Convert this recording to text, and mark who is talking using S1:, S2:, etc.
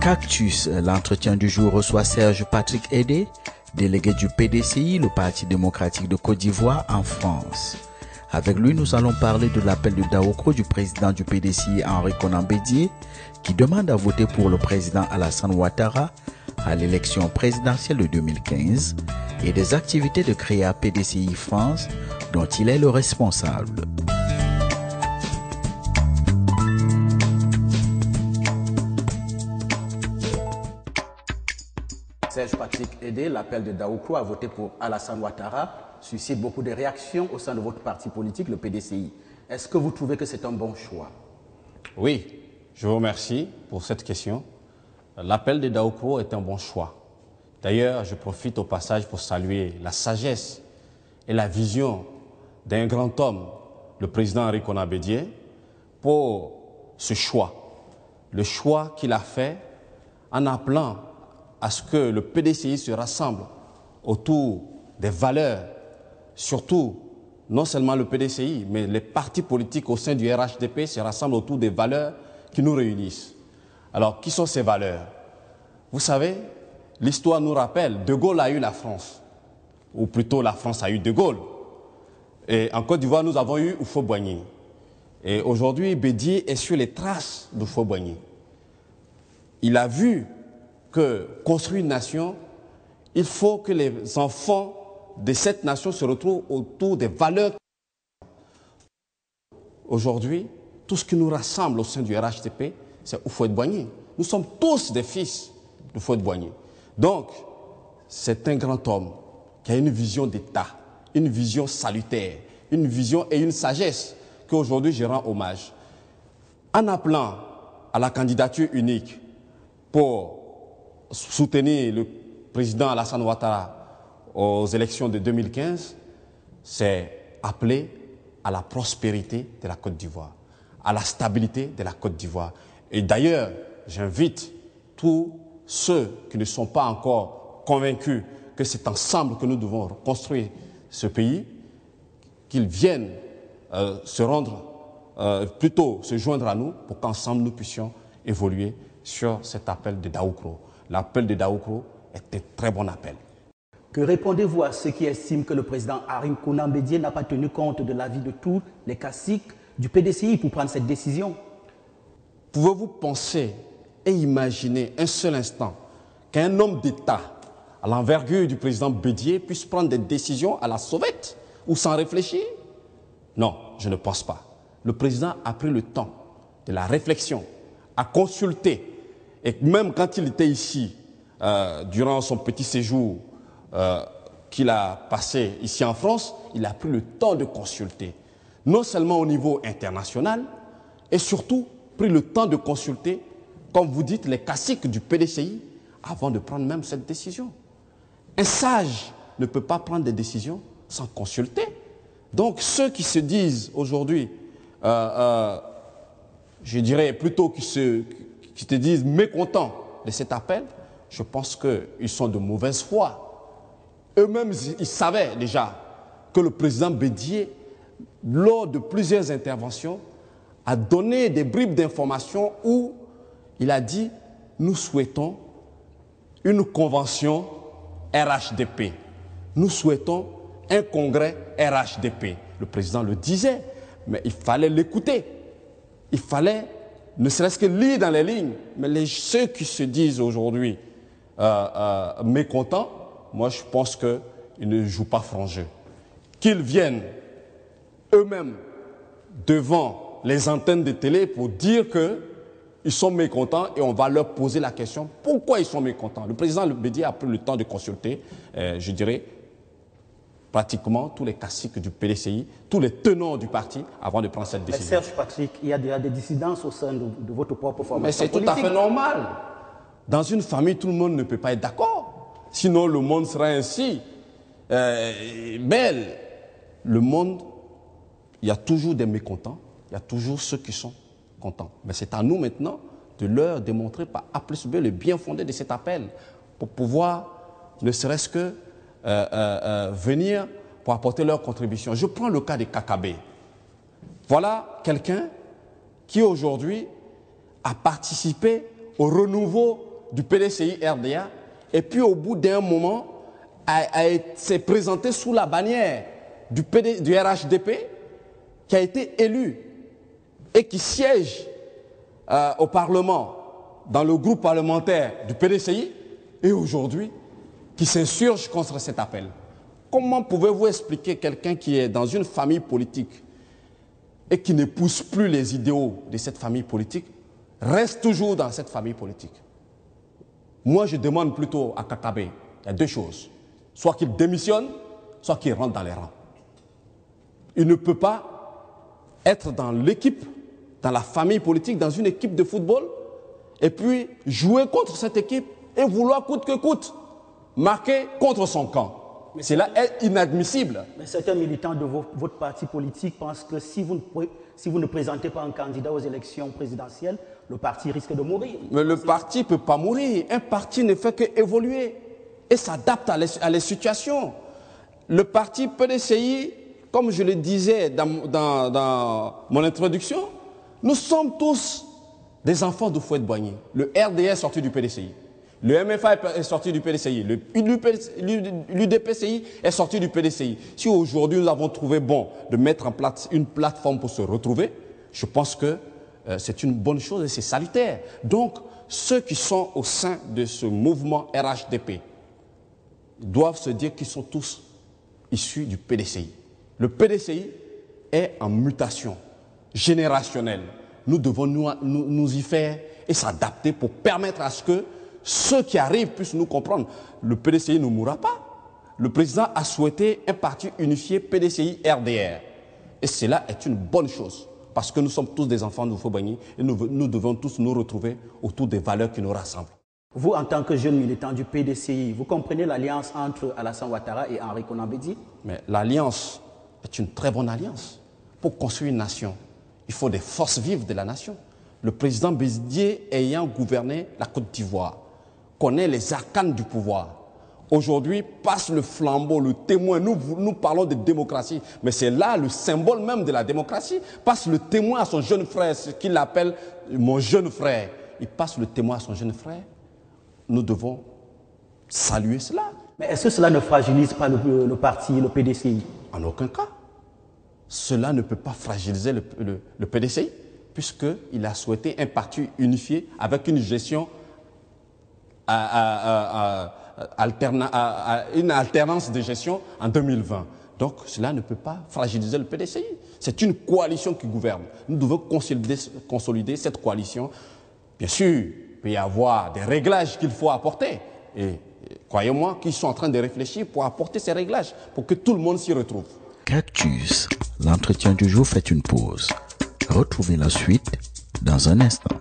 S1: Cactus, l'entretien du jour reçoit Serge Patrick Edé, délégué du PDCI, le Parti démocratique de Côte d'Ivoire, en France. Avec lui, nous allons parler de l'appel de Daokro du président du PDCI, Henri Konan Bédié, qui demande à voter pour le président Alassane Ouattara à l'élection présidentielle de 2015 et des activités de créa PDCI France dont il est le responsable. Serge Patrick Edé, l'appel de Daokro à voter pour Alassane Ouattara suscite beaucoup de réactions au sein de votre parti politique, le PDCI. Est-ce que vous trouvez que c'est un bon choix?
S2: Oui, je vous remercie pour cette question. L'appel de Daokro est un bon choix. D'ailleurs, je profite au passage pour saluer la sagesse et la vision d'un grand homme, le président Henri Konan Bédié, pour ce choix. Le choix qu'il a fait en appelant à ce que le PDCI se rassemble autour des valeurs, surtout, non seulement le PDCI, mais les partis politiques au sein du RHDP se rassemblent autour des valeurs qui nous réunissent. Alors, qui sont ces valeurs? Vous savez, l'histoire nous rappelle, De Gaulle a eu la France, ou plutôt la France a eu De Gaulle. Et en Côte d'Ivoire, nous avons eu Houphouët-Boigny. Et aujourd'hui, Bédié est sur les traces d'Houphouët-Boigny. Il a vu que construire une nation, il faut que les enfants de cette nation se retrouvent autour des valeurs. Aujourd'hui, tout ce qui nous rassemble au sein du RHDP, c'est Houphouët-Boigny. Nous sommes tous des fils d'Houphouët-Boigny. Donc, c'est un grand homme qui a une vision d'État, une vision salutaire, une vision et une sagesse qu'aujourd'hui je rends hommage. En appelant à la candidature unique pour soutenir le président Alassane Ouattara aux élections de 2015, c'est appeler à la prospérité de la Côte d'Ivoire, à la stabilité de la Côte d'Ivoire. Et d'ailleurs, j'invite tous ceux qui ne sont pas encore convaincus que c'est ensemble que nous devons construire ce pays, qu'ils viennent se joindre à nous pour qu'ensemble nous puissions évoluer sur cet appel de Daokro. L'appel de Daokro est un très bon appel.
S1: Que répondez-vous à ceux qui estiment que le président Henri Konan Bédié n'a pas tenu compte de l'avis de tous les caciques du PDCI pour prendre cette décision?
S2: Pouvez-vous penser et imaginer un seul instant qu'un homme d'État à l'envergure du président Bédié puisse prendre des décisions à la sauvette ou sans réfléchir? Non, je ne pense pas. Le président a pris le temps de la réflexion, a consulté. Et même quand il était ici, durant son petit séjour qu'il a passé ici en France, il a pris le temps de consulter, non seulement au niveau international, et surtout pris le temps de consulter, comme vous dites, les caciques du PDCI, avant de prendre même cette décision. Un sage ne peut pas prendre des décisions sans consulter. Donc ceux qui se disent aujourd'hui, je dirais plutôt qui te disent mécontents de cet appel, je pense qu'ils sont de mauvaise foi. Eux-mêmes, ils savaient déjà que le président Bédié, lors de plusieurs interventions, a donné des bribes d'informations où il a dit « Nous souhaitons une convention RHDP. Nous souhaitons un congrès RHDP. » Le président le disait, mais il fallait l'écouter. Il fallait ne serait-ce que lire dans les lignes. Mais ceux qui se disent aujourd'hui mécontents, moi je pense qu'ils ne jouent pas franc jeu. Qu'ils viennent eux-mêmes devant les antennes de télé pour dire qu'ils sont mécontents et on va leur poser la question pourquoi ils sont mécontents. Le président Bédié a pris le temps de consulter, je dirais, pratiquement tous les caciques du PDCI, tous les tenants du parti avant de prendre cette décision.
S1: Mais Serge Patrick, il y a des dissidences au sein de votre propre formation
S2: politique. Mais c'est tout à fait normal. Dans une famille, tout le monde ne peut pas être d'accord. Sinon, le monde sera ainsi. Mais le monde, il y a toujours des mécontents, il y a toujours ceux qui sont contents. Mais c'est à nous maintenant de leur démontrer par A plus B le bien fondé de cet appel pour pouvoir, ne serait-ce que venir pour apporter leur contribution. Je prends le cas de Kakabé. Voilà quelqu'un qui aujourd'hui a participé au renouveau du PDCI RDA, et puis au bout d'un moment, s'est présenté sous la bannière du RHDP, qui a été élu et qui siège au Parlement, dans le groupe parlementaire du PDCI, et aujourd'hui, qui s'insurge contre cet appel. Comment pouvez-vous expliquer quelqu'un qui est dans une famille politique et qui ne pousse plus les idéaux de cette famille politique, reste toujours dans cette famille politique? Moi, je demande plutôt à Kakabe, il y a deux choses. Soit qu'il démissionne, soit qu'il rentre dans les rangs. Il ne peut pas être dans l'équipe, dans la famille politique, dans une équipe de football, et puis jouer contre cette équipe et vouloir coûte que coûte marquer contre son camp. Cela est inadmissible.
S3: Mais certains militants de votre parti politique pensent que si vous ne présentez pas un candidat aux élections présidentielles, le parti risque de mourir.
S2: Mais le parti ne peut pas mourir. Un parti ne fait qu'évoluer et s'adapte à les situations. Le parti PDCI, comme je le disais dans mon introduction, nous sommes tous des enfants de Fouet-Boigny. Le RDS est sorti du PDCI. Le MFA est sorti du PDCI. L'UDPCI est sorti du PDCI. Si aujourd'hui nous avons trouvé bon de mettre en place une plateforme pour se retrouver, je pense que c'est une bonne chose et c'est salutaire. Donc, ceux qui sont au sein de ce mouvement RHDP doivent se dire qu'ils sont tous issus du PDCI. Le PDCI est en mutation générationnelle. Nous devons nous y faire et s'adapter pour permettre à ce que ceux qui arrivent puissent nous comprendre. Le PDCI ne mourra pas. Le président a souhaité un parti unifié PDCI-RDR. Et cela est une bonne chose. Parce que nous sommes tous des enfants de Fouet-Boigny et nous devons tous nous retrouver autour des valeurs qui nous rassemblent.
S3: Vous, en tant que jeune militant du PDCI, vous comprenez l'alliance entre Alassane Ouattara et Henri Konan Bédié?
S2: Mais l'alliance est une très bonne alliance. Pour construire une nation, il faut des forces vives de la nation. Le président Bédié, ayant gouverné la Côte d'Ivoire, connaît les arcanes du pouvoir. Aujourd'hui, passe le flambeau, le témoin. Nous parlons de démocratie, mais c'est là le symbole même de la démocratie. Passe le témoin à son jeune frère, ce qu'il appelle mon jeune frère. Il passe le témoin à son jeune frère. Nous devons saluer cela.
S3: Mais est-ce que cela ne fragilise pas le parti, le PDCI?
S2: En aucun cas. Cela ne peut pas fragiliser le PDCI, puisqu'il a souhaité un parti unifié avec une gestion une alternance de gestion en 2020. Donc cela ne peut pas fragiliser le PDCI. C'est une coalition qui gouverne. Nous devons consolider cette coalition. Bien sûr, il peut y avoir des réglages qu'il faut apporter. Et croyez-moi qu'ils sont en train de réfléchir pour apporter ces réglages, pour que tout le monde s'y retrouve.
S1: Cactus, l'entretien du jour fait une pause. Retrouvez la suite dans un instant.